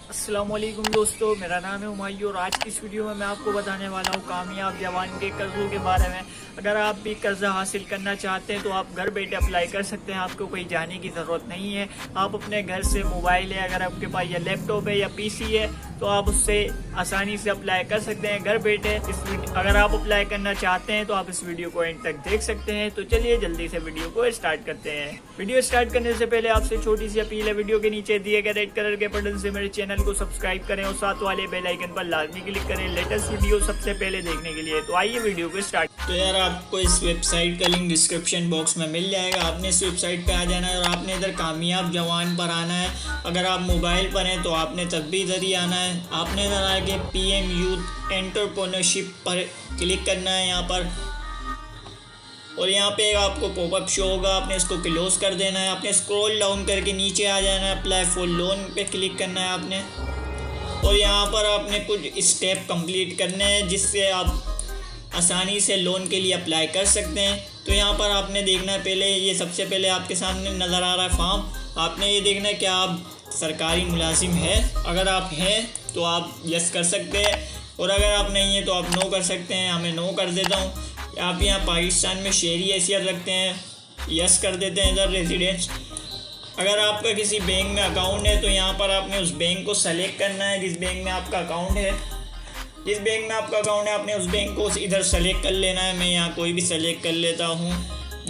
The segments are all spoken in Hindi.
अस्सलामुअलैकुम दोस्तों, मेरा नाम है हुमायूं और आज की इस वीडियो में मैं आपको बताने वाला हूँ कामयाब जवान के कर्ज़ों के बारे में। अगर आप भी कर्जा हासिल करना चाहते हैं तो आप घर बैठे अप्लाई कर सकते हैं। आपको कोई जाने की ज़रूरत नहीं है। आप अपने घर से मोबाइल है, अगर आपके पास या लैपटॉप है या पीसी है तो आप उससे आसानी से अप्लाई कर सकते हैं घर बैठे। अगर आप अप्लाई करना चाहते हैं तो आप इस वीडियो को एंड तक देख सकते हैं। तो चलिए जल्दी से वीडियो को स्टार्ट करते हैं। वीडियो स्टार्ट करने से पहले आपसे छोटी सी अपील है, वीडियो के नीचे दिए गए रेड कलर के बटन से मेरे चैनल को सब्सक्राइब करें और साथ वाले बेल आइकन पर लाजमी क्लिक करें लेटेस्ट वीडियो सबसे पहले देखने के लिए। तो आइए वीडियो को स्टार्ट। तो यार आपको इस वेबसाइट का लिंक डिस्क्रिप्शन बॉक्स में मिल जाएगा। आपने इस वेबसाइट पे आ जाना है और आपने इधर कामयाब जवान पर आना है। अगर आप मोबाइल पर हैं तो आपने तब भी इधर ही आना है। आपने इधर आके PM यूथ एंटरप्रेन्योरशिप पर क्लिक करना है यहाँ पर, और यहाँ पे आपको पॉपअप शो होगा। आपने इसको क्लोज कर देना है। आपने स्क्रॉल डाउन करके नीचे आ जाना है, अप्लाई फॉर लोन पे क्लिक करना है आपने, और यहाँ पर आपने कुछ स्टेप कंप्लीट करने हैं जिससे आप आसानी से लोन के लिए अप्लाई कर सकते हैं। तो यहाँ पर आपने देखना है, पहले ये सबसे पहले आपके सामने नज़र आ रहा है फॉर्म। आपने ये देखना है कि आप सरकारी मुलाजिम है। अगर आप हैं तो आप यस कर सकते हैं, और अगर आप नहीं हैं तो आप नो कर सकते हैं। मैं नो कर देता हूँ। आप यहाँ पाकिस्तान में शहरी हैसियत रखते हैं, यस कर देते हैं इधर रेजिडेंस। अगर आपका किसी बैंक में अकाउंट है तो यहाँ पर आपने उस बैंक को सेलेक्ट करना है जिस बैंक में आपका अकाउंट है। जिस बैंक में आपका अकाउंट है आपने उस बैंक को इधर सेलेक्ट कर लेना है। मैं यहाँ कोई भी सेलेक्ट कर लेता हूँ,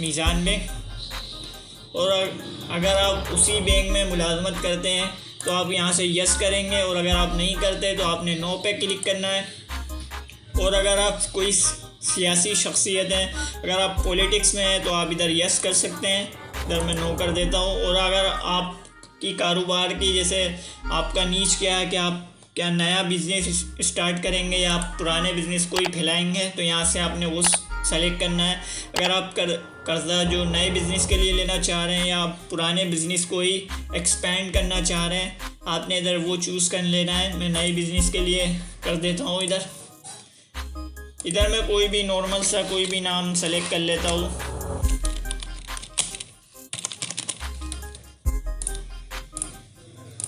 मीज़ान बैंक। और अगर आप उसी बैंक में मुलाजमत करते हैं तो आप यहाँ से यस करेंगे, और अगर आप नहीं करते तो आपने नो पे क्लिक करना है। और अगर आप कोई सियासी शख्सियत हैं, अगर आप पॉलिटिक्स में हैं तो आप इधर यस कर सकते हैं। इधर मैं नो कर देता हूँ। और अगर आपकी कारोबार की, जैसे आपका नीच क्या है कि आप क्या नया बिज़नेस स्टार्ट करेंगे या आप पुराने बिज़नेस को ही फैलाएंगे, तो यहाँ से आपने वो सेलेक्ट करना है। अगर आप कर्ज़ा जो नए बिज़नेस के लिए लेना चाह रहे हैं या आप पुराने बिज़नेस को ही एक्सपेंड करना चाह रहे हैं, आपने इधर वो चूज़ कर लेना है। मैं नए बिज़नेस के लिए कर देता हूँ। इधर मैं कोई भी नॉर्मल सा कोई भी नाम सेलेक्ट कर लेता हूँ।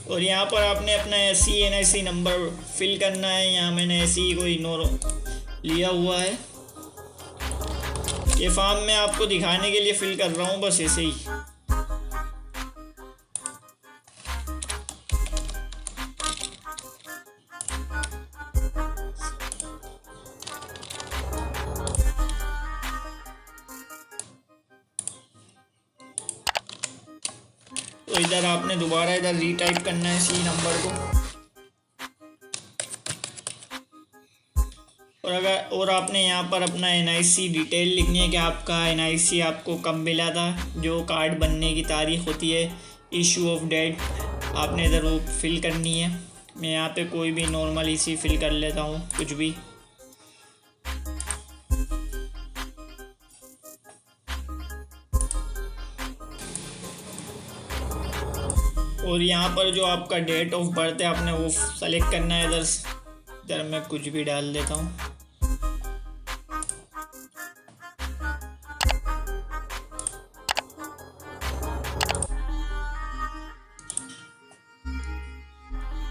और यहाँ पर आपने अपना NIC नंबर फिल करना है। यहाँ मैंने ऐसी कोई लिया हुआ है। ये फॉर्म मैं आपको दिखाने के लिए फिल कर रहा हूँ, बस ऐसे ही। तो इधर आपने दोबारा इधर रीटाइप करना है इसी नंबर को। और आपने यहाँ पर अपना NIC डिटेल लिखनी है कि आपका NIC आपको कब मिला था, जो कार्ड बनने की तारीख होती है, इशू ऑफ डेट आपने इधर वो फिल करनी है। मैं यहाँ पे कोई भी नॉर्मल इसी फिल कर लेता हूँ, कुछ भी। और यहाँ पर जो आपका डेट ऑफ बर्थ है आपने वो सेलेक्ट करना है। इधर मैं कुछ भी डाल देता हूँ।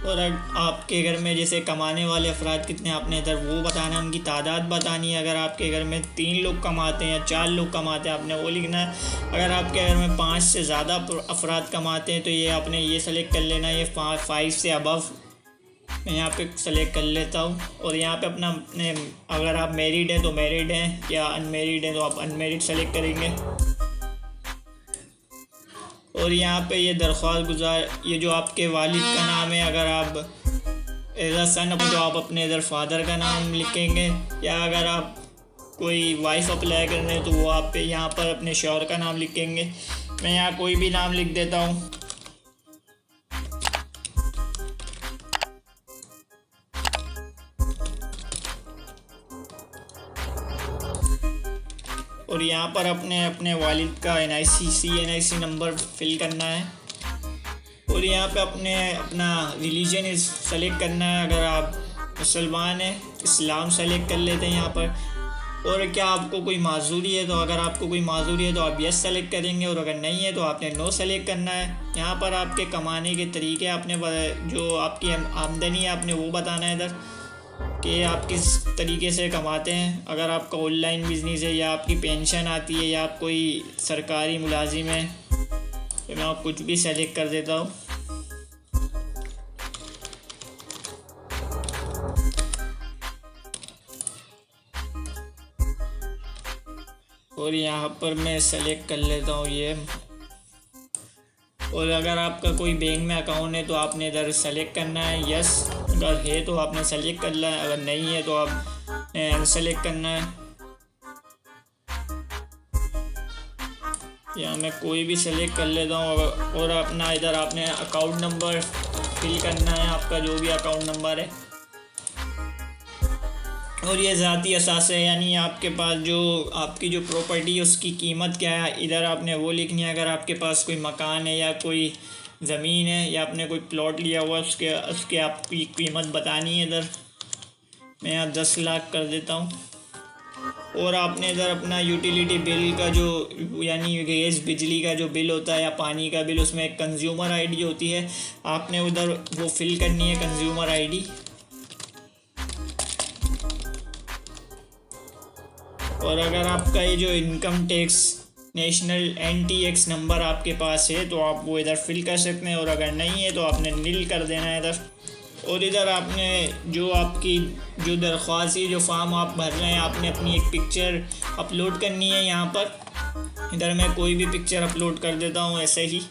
और आपके घर में जैसे कमाने वाले अफराद कितने, आपने इधर वो बताना है, उनकी तादाद बतानी है। अगर आपके घर में 3 लोग कमाते हैं या 4 लोग कमाते हैं, आपने वो लिखना है। अगर आपके घर में 5 से ज़्यादा अफराद कमाते हैं तो ये आपने ये सेलेक्ट कर लेना है, ये 5 से अबव मैं यहाँ पे सेलेक्ट कर लेता हूँ। और यहाँ पे अपना अगर आप मैरिड हैं तो मैरिड हैं, या अनमेरिड हैं तो आप अनमेरिड सेलेक्ट करेंगे। और यहाँ पे ये दरख्वास्त गुजार, ये जो आपके वालिद का नाम है, अगर आप एज अ सन तो आप अपने इधर फादर का नाम लिखेंगे, या अगर आप कोई वाइफ अप्लाई कर रहे हैं तो वो आप यहाँ पर अपने शौहर का नाम लिखेंगे। मैं यहाँ कोई भी नाम लिख देता हूँ। और यहाँ पर अपने वालिद का NIC नंबर फिल करना है। और यहाँ पे अपना रिलीजन सेलेक्ट करना है। अगर आप मुसलमान हैं, इस्लाम सेलेक्ट कर लेते हैं यहाँ पर। और क्या आपको कोई माजूरी है। तो अगर आपको कोई माजूरी है तो आप यस सेलेक्ट करेंगे, और अगर नहीं है तो आपने नो सेलेक्ट करना है। यहाँ पर आपके कमाने के तरीके आपने जो आपकी आमदनी है आपने वो बताना है इधर कि आप किस तरीके से कमाते हैं। अगर आपका ऑनलाइन बिजनेस है या आपकी पेंशन आती है या आप कोई सरकारी मुलाजिम है, तो मैं आप कुछ भी सेलेक्ट कर देता हूँ। और यहाँ पर मैं सेलेक्ट कर लेता हूँ ये। और अगर आपका कोई बैंक में अकाउंट है तो आपने इधर सेलेक्ट करना है यस, अगर है तो आपने सेलेक्ट करना है, अगर नहीं है तो आपने अनसेलेक्ट करना है। या मैं कोई भी सेलेक्ट कर लेता हूँ। और अपना इधर आपने अकाउंट नंबर फिल करना है, आपका जो भी अकाउंट नंबर है। और ये ज़ाती असास है, यानी आपके पास जो आपकी जो प्रॉपर्टी है उसकी कीमत क्या है, इधर आपने वो लिखनी है। अगर आपके पास कोई मकान है या कोई ज़मीन है या आपने कोई प्लॉट लिया हुआ उसके आपकी कीमत बतानी है। इधर मैं यहाँ 10 लाख कर देता हूँ। और आपने इधर अपना यूटिलिटी बिल का जो यानी गैस बिजली का जो बिल होता है या पानी का बिल, उसमें एक कंज्यूमर आईडी होती है, आपने उधर वो फिल करनी है कंज्यूमर आईडी। और अगर आपका ये जो income tax national NTX number आपके पास है तो आप वो इधर फिल कर सकते हैं, और अगर नहीं है तो आपने नील कर देना है इधर। और इधर आपने जो आपकी जो दरख्वास्त है, जो फॉर्म आप भर रहे हैं, आपने अपनी एक पिक्चर अपलोड करनी है यहाँ पर। इधर मैं कोई भी पिक्चर अपलोड कर देता हूँ ऐसे ही।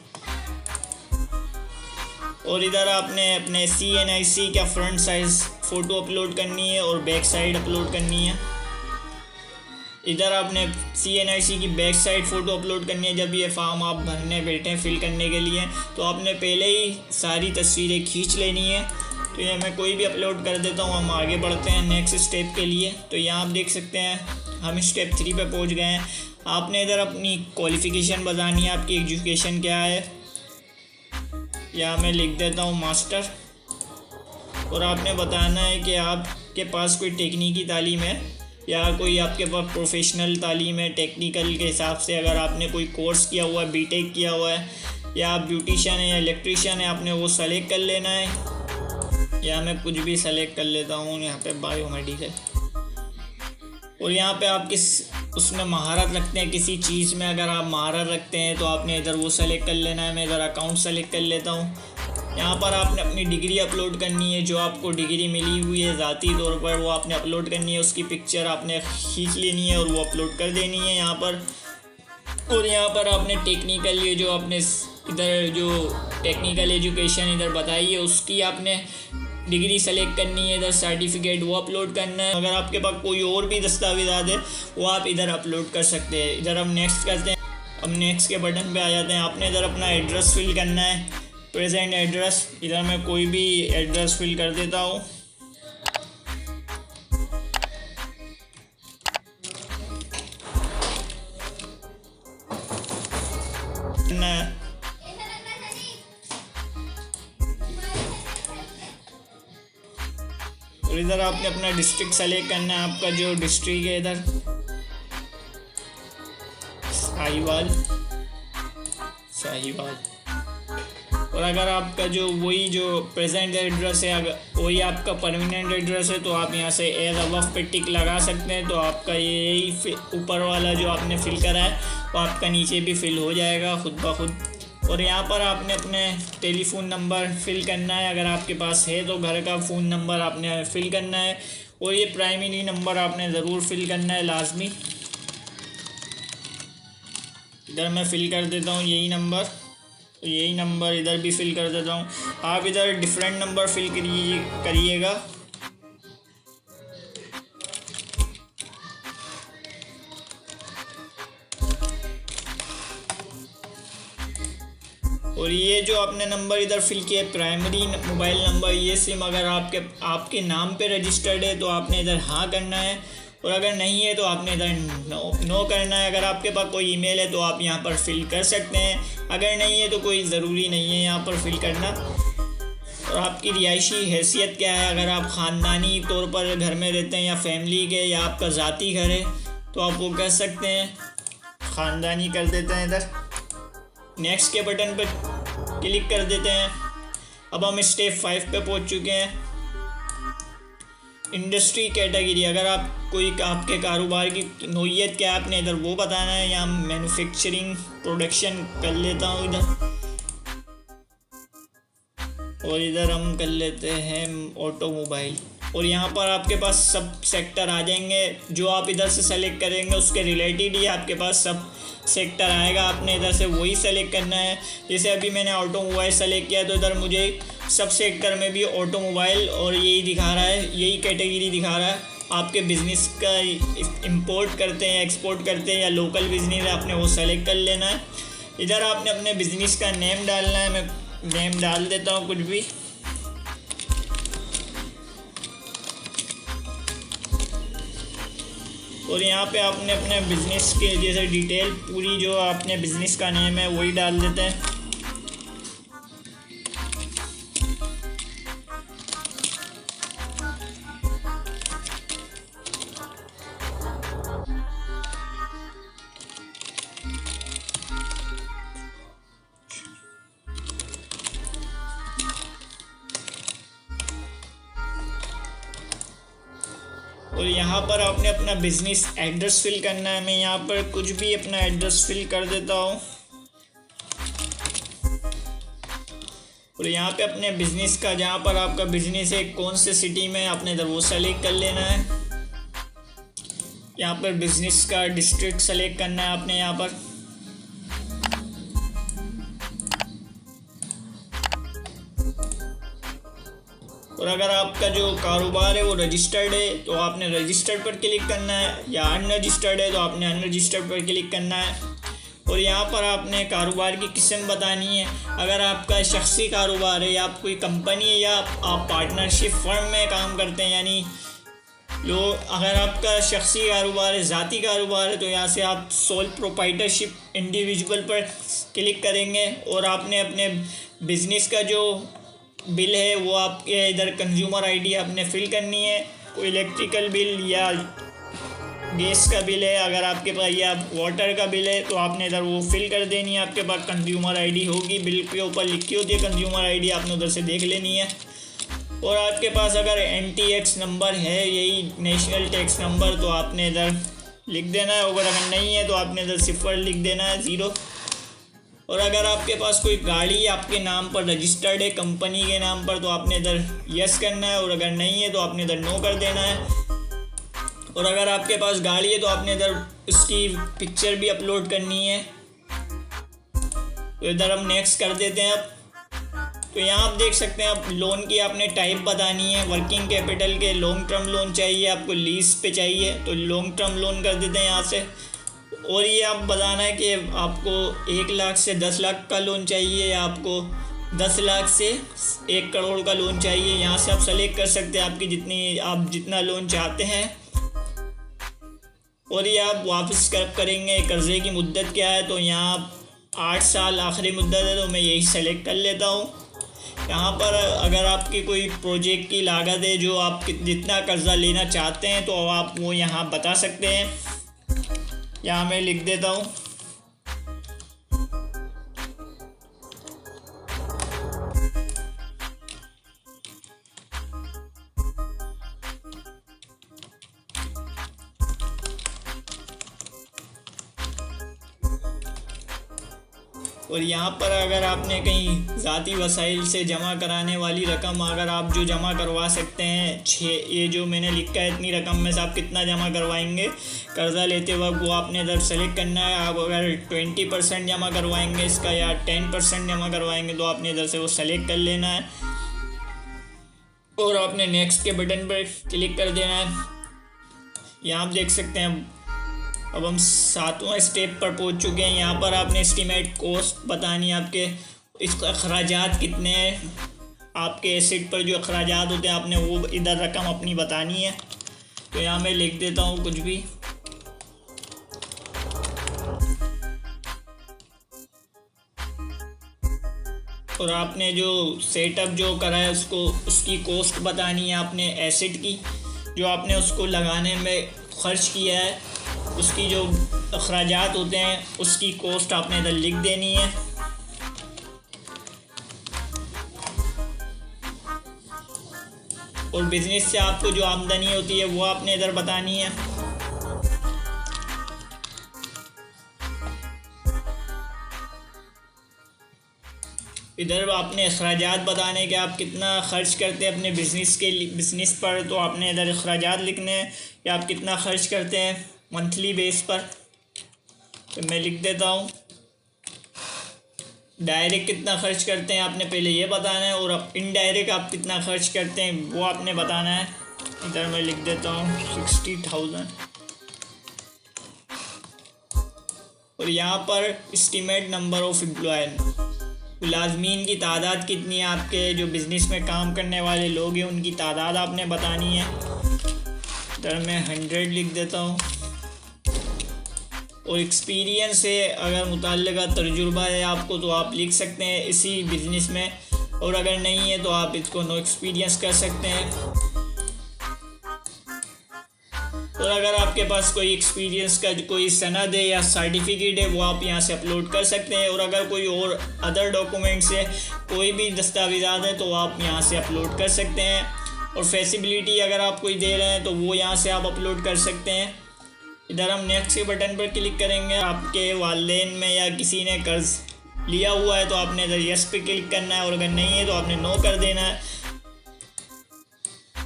और इधर आपने अपने CNIC का फ्रंट साइज़ फ़ोटो अपलोड करनी है और बैक साइड अपलोड करनी है। इधर आपने CNIC की बैक साइड फ़ोटो अपलोड करनी है। जब ये फॉर्म आप भरने बैठे हैं फिल करने के लिए, तो आपने पहले ही सारी तस्वीरें खींच लेनी है। तो ये मैं कोई भी अपलोड कर देता हूँ। हम आगे बढ़ते हैं नेक्स्ट स्टेप के लिए। तो यहाँ आप देख सकते हैं हम स्टेप 3 पे पहुँच गए हैं। आपने इधर अपनी क्वालिफ़िकेशन बतानी है, आपकी एजुकेशन क्या है। यहाँ मैं लिख देता हूँ मास्टर। और आपने बताना है कि आपके पास कोई टेक्निकी तालीम है या कोई आपके पास प्रोफेशनल तालीम है। टेक्निकल के हिसाब से अगर आपने कोई कोर्स किया हुआ है, BTech किया हुआ है, या आप ब्यूटिशियन है या इलेक्ट्रीशियन है, आपने वो सेलेक्ट कर लेना है। या मैं कुछ भी सेलेक्ट कर लेता हूँ यहाँ पे बायोमेडिकल। और यहाँ पे आप किस उसमें महारत रखते हैं किसी चीज़ में, अगर आप महारत रखते हैं तो आपने इधर वो सेलेक्ट कर लेना है। मैं इधर अकाउंट सेलेक्ट कर लेता हूँ। यहाँ पर आपने अपनी डिग्री अपलोड करनी है, जो आपको डिग्री मिली हुई है ज़ाती तौर पर वो आपने अपलोड करनी है। उसकी पिक्चर आपने खींच लेनी है और वो अपलोड कर देनी है यहाँ पर। और यहाँ पर आपने टेक्निकल ये जो आपने इधर जो टेक्निकल एजुकेशन इधर बताई है उसकी आपने डिग्री सेलेक्ट करनी है। इधर सर्टिफिकेट वो अपलोड करना है। अगर आपके पास कोई और भी दस्तावेज़ात है वो आप इधर अपलोड कर सकते हैं। इधर हम नेक्स्ट करते हैं। अब नेक्स्ट के बटन पे आ जाते हैं। आपने इधर अपना एड्रेस फिल करना है, प्रेजेंट एड्रेस। इधर मैं कोई भी एड्रेस फिल कर देता हूँ। और इधर आपने अपना डिस्ट्रिक्ट सेलेक्ट करना है। आपका जो डिस्ट्रिक्ट है इधर साहिवाल। और अगर आपका जो वही जो प्रेजेंट एड्रेस है, अगर वही आपका परमानेंट एड्रेस है तो आप यहाँ से एज अबव पे टिक लगा सकते हैं। तो आपका यही ऊपर वाला जो आपने फिल करा है वो आपका नीचे भी फिल हो जाएगा खुद ब खुद। और यहाँ पर आपने अपने टेलीफोन नंबर फिल करना है, अगर आपके पास है तो घर का फ़ोन नंबर आपने फिल करना है। और ये प्राइमरी नंबर आपने ज़रूर फिल करना है लाजमी। इधर मैं फ़िल कर देता हूँ यही नंबर इधर भी फिल कर देता हूँ। आप इधर डिफरेंट नंबर फिल करिएगा। और ये जो आपने नंबर इधर फिल किया है प्राइमरी मोबाइल नंबर, ये सिम अगर आपके नाम पे रजिस्टर्ड है तो आपने इधर हाँ करना है। और अगर नहीं है तो आपने इधर नो करना है। अगर आपके पास कोई ईमेल है तो आप यहाँ पर फिल कर सकते हैं, अगर नहीं है तो कोई ज़रूरी नहीं है यहाँ पर फिल करना। और आपकी रिहायशी हैसियत क्या है, अगर आप ख़ानदानी तौर पर घर में रहते हैं या फैमिली के या आपका ज़ाती घर है तो आप वो कर सकते हैं। ख़ानदानी कर देते हैं, इधर नेक्स्ट के बटन पर क्लिक कर देते हैं। अब हम स्टेप 5 पे पहुंच चुके हैं। इंडस्ट्री कैटेगरी, अगर आप कोई आपके कारोबार की नोयत क्या है आपने इधर वो बताना है। यहाँ मैन्युफैक्चरिंग प्रोडक्शन कर लेता हूँ इधर, और इधर हम कर लेते हैं ऑटोमोबाइल। और यहाँ पर आपके पास सब सेक्टर आ जाएंगे, जो आप इधर से सेलेक्ट करेंगे उसके रिलेटेड ही आपके पास सब सेक्टर आएगा। आपने इधर से वही सेलेक्ट करना है। जैसे अभी मैंने ऑटोमोबाइल सेलेक्ट किया तो इधर मुझे सब सेक्टर में भी ऑटोमोबाइल और यही दिखा रहा है, यही कैटेगरी दिखा रहा है। आपके बिज़नेस का इंपोर्ट करते हैं, एक्सपोर्ट करते हैं या लोकल बिजनेस है, आपने वो सेलेक्ट कर लेना है। इधर आपने अपने बिज़नेस का नेम डालना है। मैं नेम डाल देता हूँ कुछ भी। और यहाँ पे आपने अपने बिज़नेस के जैसे डिटेल पूरी जो आपने बिज़नेस का नेम है वही डाल देते हैं। और यहाँ पर आपने अपना बिज़नेस एड्रेस फिल करना है। मैं यहाँ पर कुछ भी अपना एड्रेस फिल कर देता हूँ। और यहाँ पे अपने बिज़नेस का, जहाँ पर आपका बिज़नेस है कौन से सिटी में, आपने इधर वो सेलेक्ट कर लेना है। यहाँ पर बिज़नेस का डिस्ट्रिक्ट सेलेक्ट करना है आपने यहाँ पर। और अगर आपका जो कारोबार है वो रजिस्टर्ड है तो आपने रजिस्टर्ड पर क्लिक करना है, या अनरजिस्टर्ड है तो आपने अनरजिस्टर्ड पर क्लिक करना है। और यहाँ पर आपने कारोबार की किस्म बतानी है। अगर आपका शख्सी कारोबार है या आप कोई कंपनी है या आप पार्टनरशिप फर्म में काम करते हैं, यानी अगर आपका शख्सी कारोबार है, ज़ाती कारोबार है, तो यहाँ से आप सोल प्रोप्राइटरशिप इंडिविजुअल पर क्लिक करेंगे। और आपने अपने बिज़नेस का जो बिल है वो आपके इधर कंज्यूमर आईडी आपने फिल करनी है। कोई इलेक्ट्रिकल बिल या गैस का बिल है अगर आपके पास, या वाटर का बिल है तो आपने इधर वो फिल कर देनी है। आपके पास कंज्यूमर आईडी होगी, बिल के ऊपर लिखी होती है कंज्यूमर आईडी, आपने उधर से देख लेनी है। और आपके पास अगर NTX नंबर है, यही नेशनल टैक्स नंबर, तो आपने इधर लिख देना है। और अगर नहीं है तो आपने इधर 0 लिख देना है, 0। और अगर आपके पास कोई गाड़ी आपके नाम पर रजिस्टर्ड है कंपनी के नाम पर तो आपने इधर यस करना है। और अगर नहीं है तो आपने इधर नो कर देना है। और अगर आपके पास गाड़ी है तो आपने इधर उसकी पिक्चर भी अपलोड करनी है। तो इधर हम नेक्स्ट कर देते हैं। अब तो यहाँ आप देख सकते हैं, आप लोन की आपने टाइप बतानी है। वर्किंग कैपिटल के लॉन्ग टर्म लोन चाहिए आपको, लीज पे चाहिए तो लॉन्ग टर्म लोन कर देते हैं यहाँ से। और ये आप बताना है कि आपको 1 लाख से 10 लाख का लोन चाहिए या आपको 10 लाख से 1 करोड़ का लोन चाहिए। यहाँ से आप सेलेक्ट कर सकते हैं आपकी आप जितना लोन चाहते हैं। और ये आप वापस कब करेंगे, कर्ज़े की मुद्दत क्या है, तो यहाँ 8 साल आखिरी मुद्दत है तो मैं यही सेलेक्ट कर लेता हूँ। यहाँ पर अगर आपकी कोई प्रोजेक्ट की लागत है जो आप जितना कर्ज़ा लेना चाहते हैं तो आप वो यहाँ बता सकते हैं। यहाँ मैं लिख देता हूँ। और यहाँ पर अगर आपने कहीं ज़ाती वसाइल से जमा कराने वाली रकम अगर आप जो जमा करवा सकते हैं, ये जो मैंने लिखा है इतनी रकम में से आप कितना जमा करवाएंगे कर्ज़ा लेते वक्त, वो आपने इधर सेलेक्ट करना है। आप अगर 20% जमा करवाएंगे इसका या 10% जमा करवाएंगे तो आपने इधर से वो सेलेक्ट कर लेना है। और आपने नेक्स्ट के बटन पर क्लिक कर देना है। यहाँ आप देख सकते हैं अब हम 7वां स्टेप पर पहुंच चुके हैं। यहाँ पर आपने एस्टीमेट कॉस्ट बतानी है, आपके इसका अखराजात कितने हैं, आपके एसेट पर जो अखराजात होते हैं आपने वो इधर रकम अपनी बतानी है। तो यहाँ मैं लिख देता हूँ कुछ भी। और आपने जो सेटअप जो करा है उसकी कॉस्ट बतानी है आपने, एसेट की जो आपने उसको लगाने में खर्च किया है। उसकी जो अखराजात होते हैं उसकी कॉस्ट आपने इधर लिख देनी है। और बिजनेस से आपको जो आमदनी होती है वो आपने इधर बतानी है। इधर आपने अखराजात बताने के आप कितना ख़र्च करते हैं अपने बिज़नेस पर, तो आपने इधर अखराजात लिखने हैं कि आप कितना ख़र्च करते हैं मंथली बेस पर। तो मैं लिख देता हूँ डायरेक्ट कितना ख़र्च करते हैं आपने पहले ये बताना है, और अब इनडायरेक्ट आप कितना ख़र्च करते हैं वो आपने बताना है। इधर मैं लिख देता हूँ 60,000। और यहाँ पर एस्टीमेट नंबर ऑफ़ एम्प्लॉय, मुलाजमीन की तादाद कितनी है, आपके जो बिज़नेस में काम करने वाले लोग हैं उनकी तादाद आपने बतानी है। इधर मैं 100 लिख देता हूँ। और एक्सपीरियंस से अगर मुतल्लिका तजुर्बा है आपको तो आप लिख सकते हैं इसी बिज़नेस में, और अगर नहीं है तो आप इसको नो एक्सपीरियंस कर सकते हैं। और अगर आपके पास कोई एक्सपीरियंस का कोई सनद है या सर्टिफिकेट है वो आप यहाँ से अपलोड कर सकते हैं। और अगर कोई और अदर डॉक्यूमेंट्स है, कोई भी दस्तावेज़ात है तो आप यहाँ से अपलोड कर सकते हैं। और फैसिलिटी अगर आप कोई दे रहे हैं तो वो यहाँ से आप अपलोड कर सकते हैं। इधर हम नेक्स्ट के बटन पर क्लिक करेंगे। आपके वालिदैन में या किसी ने कर्ज़ लिया हुआ है तो आपने इधर यस पे क्लिक करना है, और अगर नहीं है तो आपने नो कर देना है।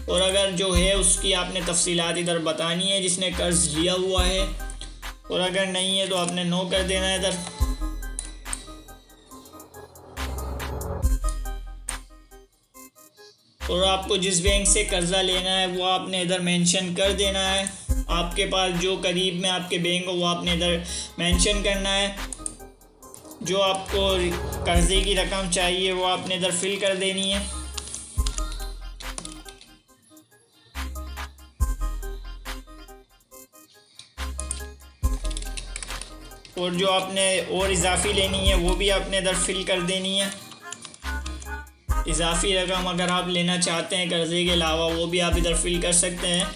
और अगर जो है उसकी आपने तफसीलात इधर बतानी है जिसने कर्ज़ लिया हुआ है, और अगर नहीं है तो आपने नो कर देना है इधर। और आपको जिस बैंक से कर्ज़ा लेना है वो आपने इधर मेंशन कर देना है। आपके पास जो करीब में आपके बैंक हो वो आपने इधर मेंशन करना है। जो आपको कर्ज़े की रकम चाहिए वो आपने इधर फिल कर देनी है। और जो आपने और इजाफ़ी लेनी है वो भी आपने इधर फिल कर देनी है। इजाफ़ी रकम अगर आप लेना चाहते हैं कर्ज़े के अलावा वो भी आप इधर फिल कर सकते हैं।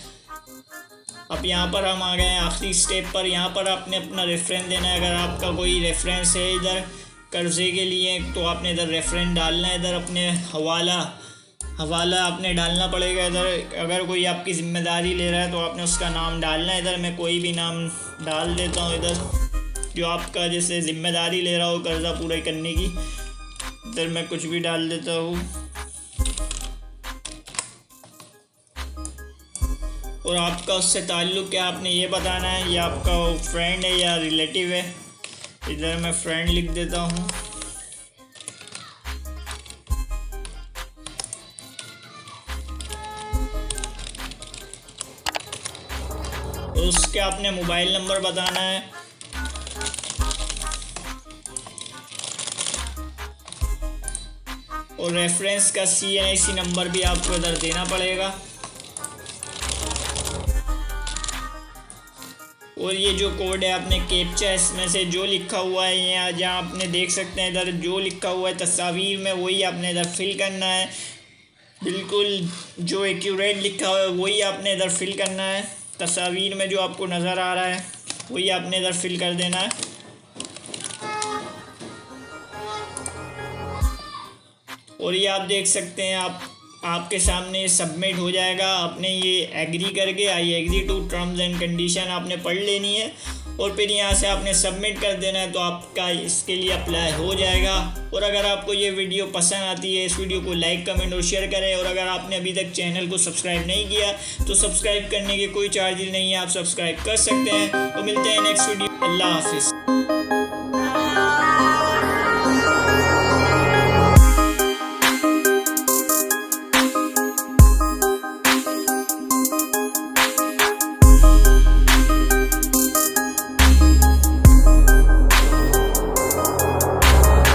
अब यहाँ पर हम आ गए हैं आखिरी स्टेप पर। यहाँ पर आपने अपना रेफरेंस देना है। अगर आपका कोई रेफरेंस है इधर कर्ज़े के लिए तो आपने इधर रेफरेंस डालना है। इधर अपने हवाला आपने डालना पड़ेगा इधर। अगर कोई आपकी ज़िम्मेदारी ले रहा है तो आपने उसका नाम डालना है। इधर मैं कोई भी नाम डाल देता हूँ इधर, जो आपका जैसे ज़िम्मेदारी ले रहा हो कर्ज़ा पूरा करने की। इधर मैं कुछ भी डाल देता हूँ। और आपका उससे ताल्लुक़ क्या आपने ये बताना है, ये आपका फ्रेंड है या रिलेटिव है। इधर मैं फ्रेंड लिख देता हूँ। और उसके आपने मोबाइल नंबर बताना है। और रेफरेंस का CNIC नंबर भी आपको इधर देना पड़ेगा। और ये जो कोड है आपने कैप्चा इसमें से जो लिखा हुआ है यहाँ जहाँ आपने देख सकते हैं इधर जो लिखा हुआ है तस्वीर में वही आपने इधर फिल करना है। बिल्कुल जो एक्यूरेट लिखा हुआ है वही आपने इधर फिल करना है। तस्वीर में जो आपको नज़र आ रहा है वही आपने इधर फिल कर देना है। और ये आप देख सकते हैं आपके सामने सबमिट हो जाएगा। आपने ये एग्री करके I agree to terms and condition आपने पढ़ लेनी है और फिर यहाँ से आपने सबमिट कर देना है, तो आपका इसके लिए अप्लाई हो जाएगा। और अगर आपको ये वीडियो पसंद आती है इस वीडियो को लाइक कमेंट और शेयर करें। और अगर आपने अभी तक चैनल को सब्सक्राइब नहीं किया तो सब्सक्राइब करने के कोई चार्जेस नहीं है, आप सब्सक्राइब कर सकते हैं। तो मिलते हैं नेक्स्ट वीडियो। अल्लाह हाफिज़।